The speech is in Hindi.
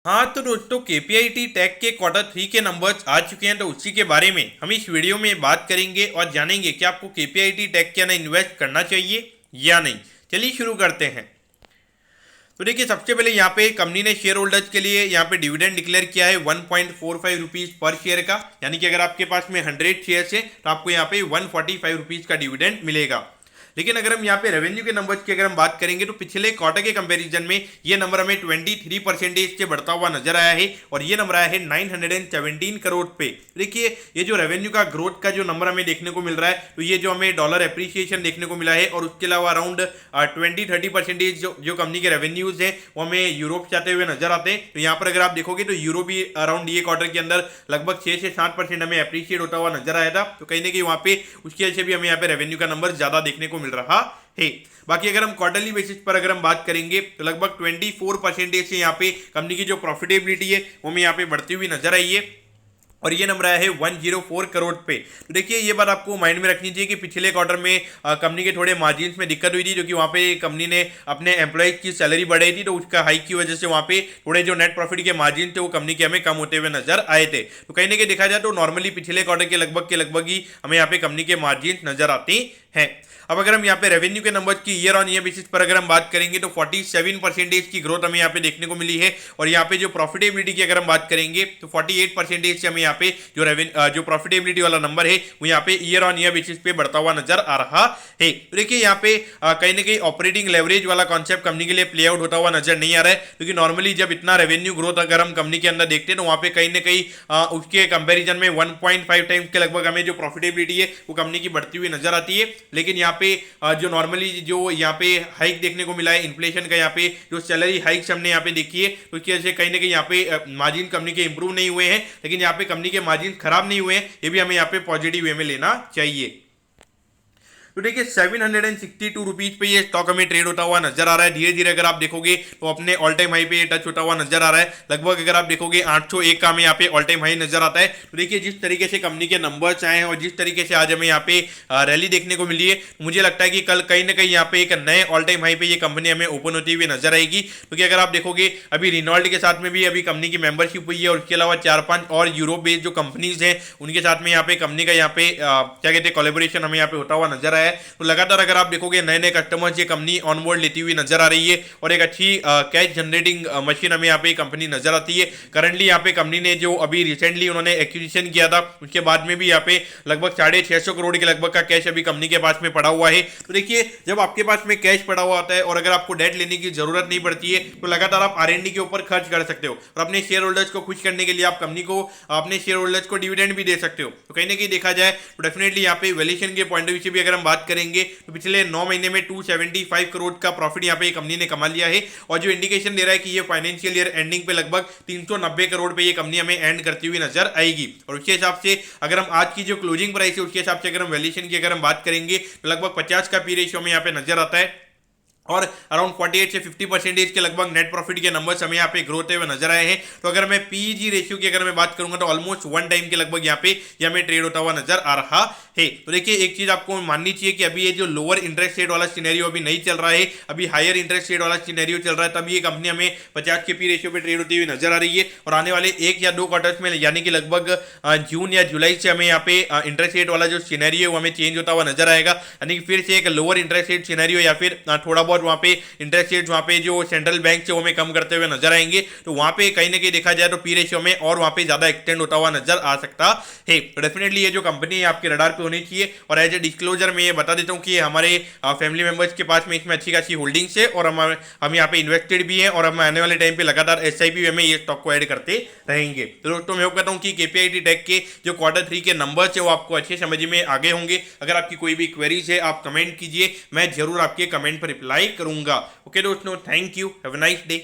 हाँ तो दोस्तों केपीआईटी टेक के क्वार्टर 3 के नंबर्स आ चुके हैं, तो उसी के बारे में हम इस वीडियो में बात करेंगे और जानेंगे कि आपको केपीआईटी टेक के अंदर इन्वेस्ट करना चाहिए या नहीं। चलिए शुरू करते हैं। तो देखिए, सबसे पहले यहाँ पे कंपनी ने शेयर होल्डर्स के लिए यहाँ पे डिविडेंड डिक्लेयर किया है 1.45 रुपीज़ पर शेयर का, यानी कि अगर आपके पास में 100 शेयर है तो आपको यहाँ पे 145 रुपीज़ का डिविडेंड मिलेगा। लेकिन अगर हम यहाँ पे रेवेन्यू के नंबर्स की अगर हम बात करेंगे तो पिछले क्वार्टर के कंपैरिजन में ये नंबर हमें 23% से बढ़ता हुआ नजर आया है और ये नंबर आया है 917 करोड़ पे। देखिए, ये जो रेवेन्यू का ग्रोथ का जो नंबर हमें देखने को मिल रहा है, तो ये जो हमें डॉलर एप्रिसिएशन देखने को मिला है और उसके अलावा अराउंड 20-30% जो कंपनी के रेवेन्यूज है वो हमें यूरोप से आते हुए नजर आते हैं। तो यहाँ पर अगर आप देखोगे तो यूरोप भी अराउंड ये क्वार्टर के अंदर लगभग 6 से 7% हमें एप्रिशिएट होता हुआ नजर आया था। तो कहीं ना कहीं वहाँ पे उसकी वजह से भी हमें यहाँ पे रेवेन्यू का नंबर ज्यादा देखने को मिल रहा है। बाकी अगर हम क्वार्टरली बेसिस पर अगर हम बात करेंगे तो लगभग 24% से यहाँ पे कंपनी की जो प्रॉफिटेबिलिटी है वो हमें यहाँ पे बढ़ती हुई नजर आई है और ये नंबर आया है 104 करोड़ पे। तो देखिए, ये बात आपको माइंड में रखनी चाहिए कि पिछले क्वार्टर में कंपनी के थोड़े मार्जिन्स में दिक्कत हुई थी, जो कि वहाँ पे कंपनी ने अपने एम्प्लॉयज की सैलरी बढ़ाई थी, तो उसका हाइक की वजह से वहाँ पे थोड़े जो नेट प्रॉफिट के मार्जिन थे वो कंपनी के हमें कम होते हुए नजर आए थे। तो कहीं ना कहीं देखा जाए तो नॉर्मली पिछले क्वार्टर के लगभग ही हमें यहाँ पे कंपनी के मार्जिन नजर आते हैं। अब अगर हम यहाँ पे रेवेन्यू के नंबर्स की ईयर ऑन ईयर बेसिस पर अगर हम बात करेंगे तो 47% की ग्रोथ हमें यहाँ पे देखने को मिली है और यहाँ पे जो प्रॉफिटेबिलिटी की अगर हम बात करेंगे तो 48% से हमें यहाँ पे जो प्रॉफिटेबिलिटी वाला नंबर है वो यहाँ पे ईयर ऑन ईयर बेसिस पे बढ़ता हुआ नजर आ रहा है। तो देखिए, यहाँ पे कहीं ना कहीं ऑपरेटिंग लेवरेज वाला कॉन्सेप्ट कंपनी के लिए प्ले आउट होता हुआ नजर नहीं आ रहा है, क्योंकि नॉर्मली जब इतना रेवेन्यू ग्रोथ अगर हम कंपनी के अंदर देखते हैं तो वहाँ पे कहीं ना कहीं उसके कंपेरिजन में 1.5 टाइम्स के लगभग हमें जो प्रॉफिटेबिलिटी है वो कंपनी की बढ़ती हुई नजर आती है। लेकिन यहाँ पे जो नॉर्मली जो यहाँ पे हाइक देखने को मिला है इन्फ्लेशन का, यहाँ पे जो सैलरी हाइक्स हमने यहाँ पे देखी है, तो इसकी वजह से कहीं ना कहीं यहाँ पे मार्जिन कंपनी के इंप्रूव नहीं हुए हैं, लेकिन यहाँ पे कंपनी के मार्जिन खराब नहीं हुए हैं। ये भी हमें यहाँ पे पॉजिटिव वे में लेना चाहिए। तो देखिए, 762 रुपीज पे ये स्टॉक हमें ट्रेड होता हुआ नजर आ रहा है। धीरे धीरे अगर आप देखोगे तो अपने ऑल टाइम हाई पे टच होता हुआ नजर आ रहा है। लगभग अगर आप देखोगे 801 का हमें यहाँ पे ऑल टाइम हाई नजर आता है। तो देखिए, जिस तरीके से कंपनी के नंबर्स आए हैं और जिस तरीके से आज हमें यहाँ पे रैली देखने को मिली है, मुझे लगता है कि कल कहीं ना कहीं यहाँ पे एक नए ऑल टाइम हाई पे ये कंपनी हमें ओपन होती हुई नजर आएगी, क्योंकि अगर आप देखोगे अभी रिनॉल्ट के साथ में भी अभी कंपनी की मेंबरशिप हुई है और उसके अलावा 4-5 और यूरोप बेस्ड जो कंपनीज हैं उनके साथ में यहाँ पे कंपनी का यहाँ पे क्या कहते हैं कोलैबोरेशन हमें यहाँ पे होता हुआ नजर आया है। तो लगातार अगर आप देखोगे नए नए कस्टमर्स ये कंपनी ऑनबोर्ड लेती हुई नजर आ रही है और एक अच्छी कैश जनरेटिंग मशीन हमें यहाँ पे कंपनी नजर आती है। करंटली यहाँ पे कंपनी ने जो अभी रिसेंटली उन्होंने एक्विजिशन किया था उसके बाद में भी यहाँ पे लगभग 650 करोड़ के लगभग का कैश अभी कंपनी के पास में पड़ा हुआ है। तो देखिए, जब आपके पास में कैश पड़ा हुआ होता है और अगर आपको डेट लेने की जरूरत नहीं पड़ती है तो लगातार आप R&D के ऊपर खर्च कर सकते हो और अपने शेयर होल्डर्स को खुश करने के लिए आप कंपनी को अपने शेयर होल्डर्स को डिविडेंड भी दे सकते हो। तो कहीं ना कहीं देखा जाए तो डेफिनेटली यहाँ पे वैल्यूएशन के पॉइंट ऑफ व्यू से भी अगर हम बात करेंगे तो पिछले 9 महीने में 275 करोड़ का प्रॉफिट यहाँ पे कंपनी ने कमा लिया है और जो इंडिकेशन दे रहा है कि ये फाइनेंशियल ईयर एंडिंग पे लगभग 390 करोड़ पे ये कंपनी हमें एंड करती हुई नजर आएगी। और उसके हिसाब से अगर हम आज की जो क्लोजिंग प्राइस है उसके हिसाब से अगर हम वैल्यूएशन की अगर हम बात करेंगे तो लगभग 50 का पी रेशियो में यहाँ पे नजर आता है और अराउंड 48 से 50% के लगभग नेट प्रॉफिट के नंबर्स हमें यहाँ पे ग्रोथ हुए नजर आए हैं। तो अगर मैं पीजी रेशियो की अगर मैं बात करूंगा तो ऑलमोस्ट 1 टाइम के लगभग यहाँ पे ये हमें ट्रेड होता हुआ नजर आ रहा है। तो देखिए, एक चीज आपको माननी चाहिए कि अभी ये जो लोअर इंटरेस्ट रेट वाला सिनेरियो अभी नहीं चल रहा है, अभी हायर इंटरेस्ट रेट वाला सिनेरियो चल रहा है, तब ये कंपनी हमें 50 के पी रेशियो पे ट्रेड होती हुई नजर आ रही है और आने वाले 1 या 2 क्वार्टर्स में यानी कि लगभग जून या जुलाई से हमें यहाँ पे इंटरेस्ट रेट वाला जो सिनेरियो है वो हमें चेंज होता हुआ नजर आएगा, यानी कि फिर से एक लोअर इंटरेस्ट रेट सिनेरियो या फिर थोड़ा बहुत वहाँ पे इंटरेस्ट रेट वहाँ पे जो सेंट्रल बैंक से वो हमें कम करते हुए नजर आएंगे। तो वहाँ पे कहीं ना कहीं देखा जाए तो पी रेशियो में और वहाँ पे ज्यादा एक्सटेंड होता हुआ नजर आ सकता है। तो डेफिनेटली ये जो कंपनी है आपके रडार पे होनी चाहिए और एज ए डिस्क्लोजर में ये बता देता हूँ कि हमारे फैमिली मेंबर्स के पास में इसमें अच्छी खासी होल्डिंग्स है और हम यहाँ पे इन्वेस्टेड भी हैं और हम आने वाले टाइम पे लगातार SIP में ये स्टॉक को ऐड करते रहेंगे। तो दोस्तों, मैं कहता हूँ कि केपीआईटी टेक के जो क्वार्टर 3 के नंबर्स है वो आपको अच्छे समझ में आगे होंगे। अगर आपकी कोई भी क्वेरीज है आप कमेंट कीजिए, मैं जरूर आपके कमेंट पर रिप्लाई करूंगा। ओके दोस्तों, thank you, have a nice day.